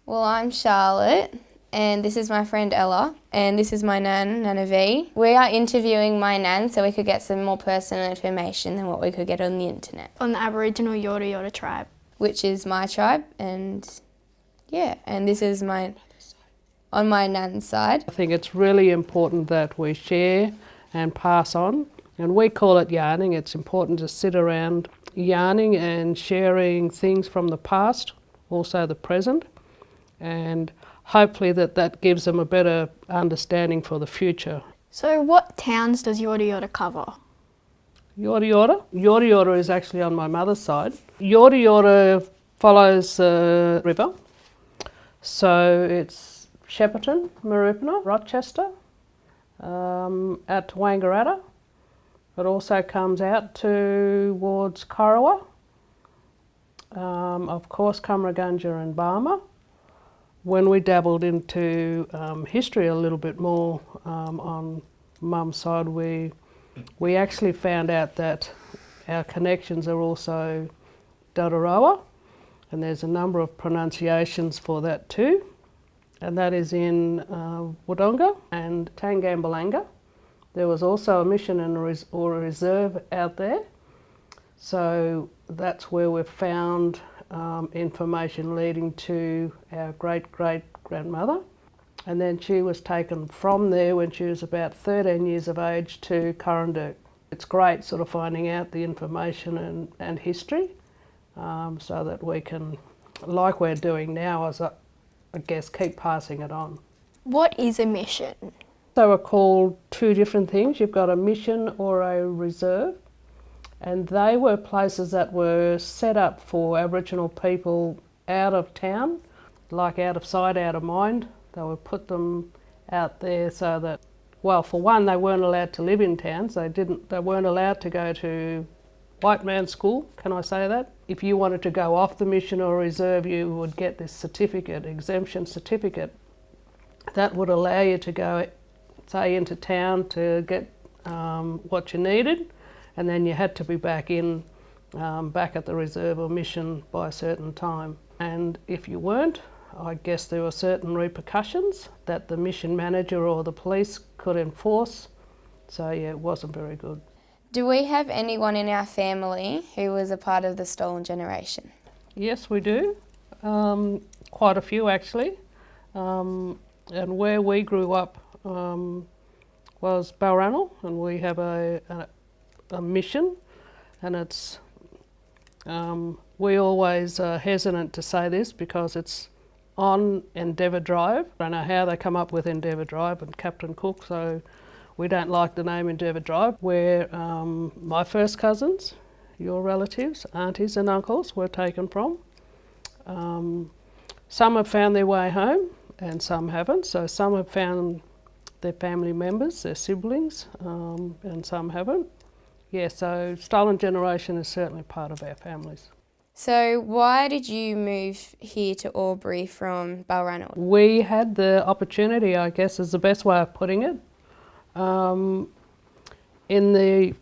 Well, I'm Charlotte, and this is my friend Ella, and this is my nan, Nana V. We are interviewing my nan so we could get some more personal information than what we could get on the internet. On the Aboriginal Yorta Yorta tribe. Which is my tribe, and yeah, and this is on my nan's side. I think it's really important that we share and pass on, and we call it yarning. It's important to sit around yarning and sharing things from the past, also the present, and hopefully that gives them a better understanding for the future. So what towns does Yorta Yorta cover? Yorta Yorta? Yorta Yorta is actually on my mother's side. Yorta Yorta follows the river, so it's Shepparton, Marupna, Rochester, at Wangaratta. It also comes out towards Corowa, of course Cumragunja and Barmer. When we dabbled into history a little bit more on Mum's side, we actually found out that our connections are also Dodorowa, and there's a number of pronunciations for that too, and that is in Wodonga and Tangambalanga. There was also a mission or a reserve out there, so that's where we've found information leading to our great-great-grandmother, and then she was taken from there when she was about 13 years of age to Corranderk. It's great sort of finding out the information and history so that we can, like we're doing now, as I guess, keep passing it on. What is a mission? They were called two different things. You've got a mission or a reserve, and they were places that were set up for Aboriginal people out of town, like out of sight, out of mind. They would put them out there so that, well, for one, they weren't allowed to live in towns. They weren't allowed to go to white man's school, can I say that? If you wanted to go off the mission or reserve, you would get this certificate, exemption certificate, that would allow you to go, say, into town to get what you needed, and then you had to be back at the reserve or mission by a certain time. And if you weren't, I guess there were certain repercussions that the mission manager or the police could enforce. So yeah, it wasn't very good. Do we have anyone in our family who was a part of the stolen generation? Yes, we do. Quite a few actually. And where we grew up was Balranald, and we have a mission, and it's we always are hesitant to say this because it's on Endeavour Drive. I don't know how they come up with Endeavour Drive and Captain Cook, so we don't like the name Endeavour Drive, where my first cousins, your relatives, aunties and uncles were taken from. Some have found their way home and some haven't, so some have found their family members, their siblings, and some haven't. Yeah, so stolen generation is certainly part of our families. So why did you move here to Albury from Balranald? We had the opportunity, I guess is the best way of putting it. In the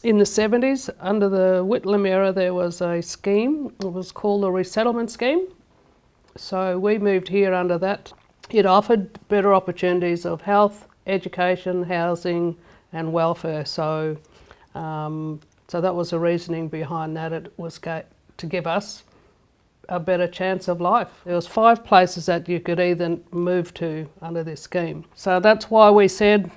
70s, under the Whitlam era, there was a scheme. It was called the resettlement scheme. So we moved here under that. It offered better opportunities of health, education, housing and welfare. So that was the reasoning behind that. It was to give us a better chance of life. There was 5 places that you could either move to under this scheme. So that's why we said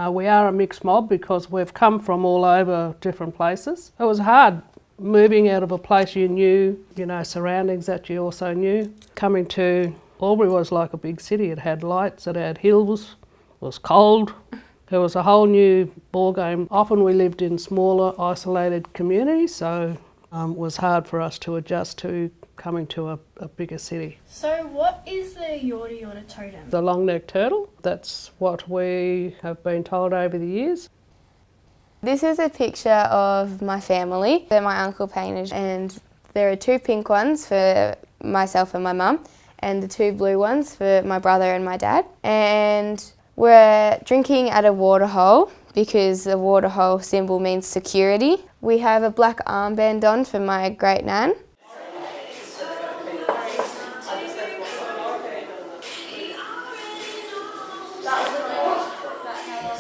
we are a mixed mob, because we've come from all over different places. It was hard moving out of a place you knew, surroundings that you also knew. Coming to Albury was like a big city. It had lights, it had hills, it was cold. It was a whole new ball game. Often we lived in smaller, isolated communities, so it was hard for us to adjust to coming to a bigger city. So what is the Yorta Yorta totem? The long-necked turtle, that's what we have been told over the years. This is a picture of my family that my uncle painted, and there are 2 pink ones for myself and my mum, and the 2 blue ones for my brother and my dad. And we're drinking at a waterhole because the waterhole symbol means security. We have a black armband on for my great nan.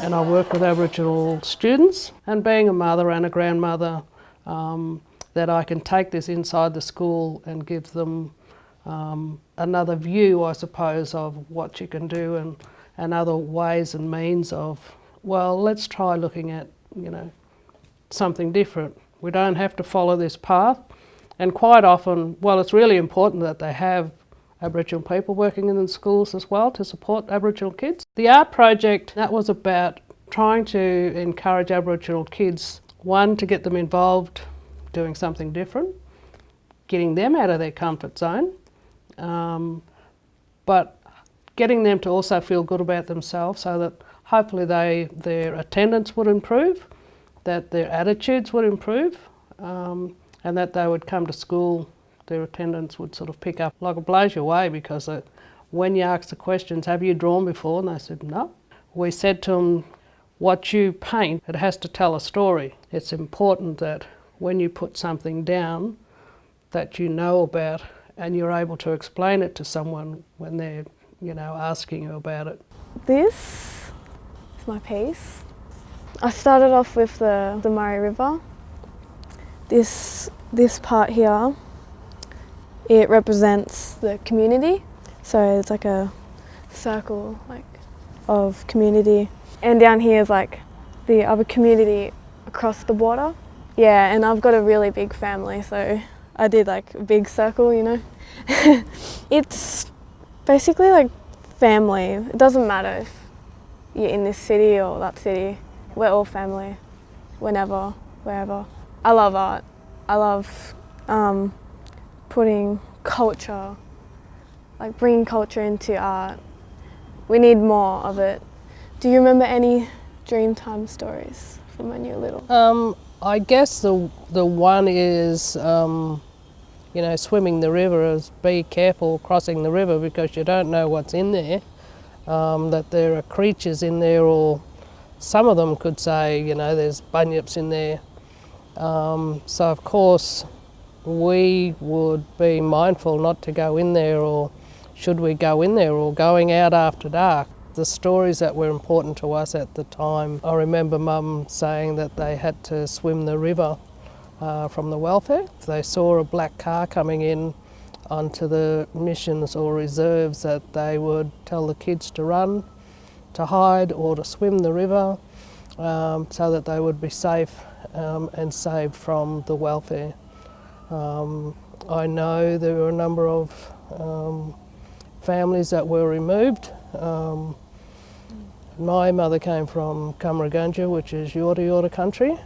and I work with Aboriginal students, and being a mother and a grandmother, that I can take this inside the school and give them another view, I suppose, of what you can do and other ways and means of, well, let's try looking at, something different. We don't have to follow this path. And quite often, well, it's really important that they have Aboriginal people working in the schools as well to support Aboriginal kids. The art project, that was about trying to encourage Aboriginal kids, one, to get them involved doing something different, getting them out of their comfort zone, but getting them to also feel good about themselves so that hopefully their attendance would improve, that their attitudes would improve, and that they would come to school, their attendance would sort of pick up. Like, it blows you away because when you ask the questions, have you drawn before? And they said, no. We said to them, what you paint, it has to tell a story. It's important that when you put something down that you know about and you're able to explain it to someone when they're, asking you about it. This is my piece. I started off with the Murray River. This part here, it represents the community. So it's like a circle of community. And down here is like the other community across the border. Yeah, and I've got a really big family, so I did like a big circle, It's basically like family. It doesn't matter if you're in this city or that city. We're all family, whenever, wherever. I love art. I love putting culture, bringing culture into art. We need more of it. Do you remember any Dreamtime stories from when you were little? I guess the one is, swimming the river, is be careful crossing the river because you don't know what's in there, that there are creatures in there, or some of them could say, there's bunyips in there. So of course we would be mindful not to go in there, or should we go in there, or going out after dark. The stories that were important to us at the time, I remember Mum saying that they had to swim the river from the welfare. If they saw a black car coming in onto the missions or reserves, that they would tell the kids to run, to hide, or to swim the river, so that they would be safe and saved from the welfare. I know there were a number of families that were removed. My mother came from Wodonga, which is Yorta Yorta country.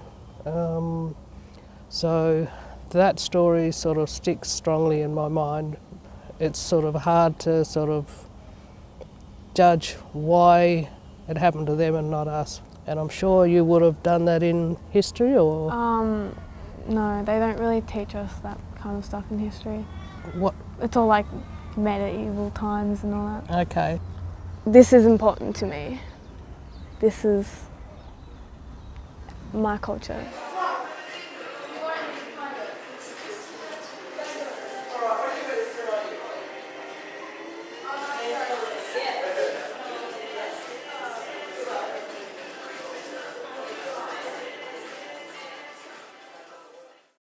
So that story sort of sticks strongly in my mind. It's sort of hard to sort of judge why it happened to them and not us. And I'm sure you would have done that in history, or? No, they don't really teach us that kind of stuff in history. What? It's all like medieval times and all that. Okay. This is important to me. This is my culture.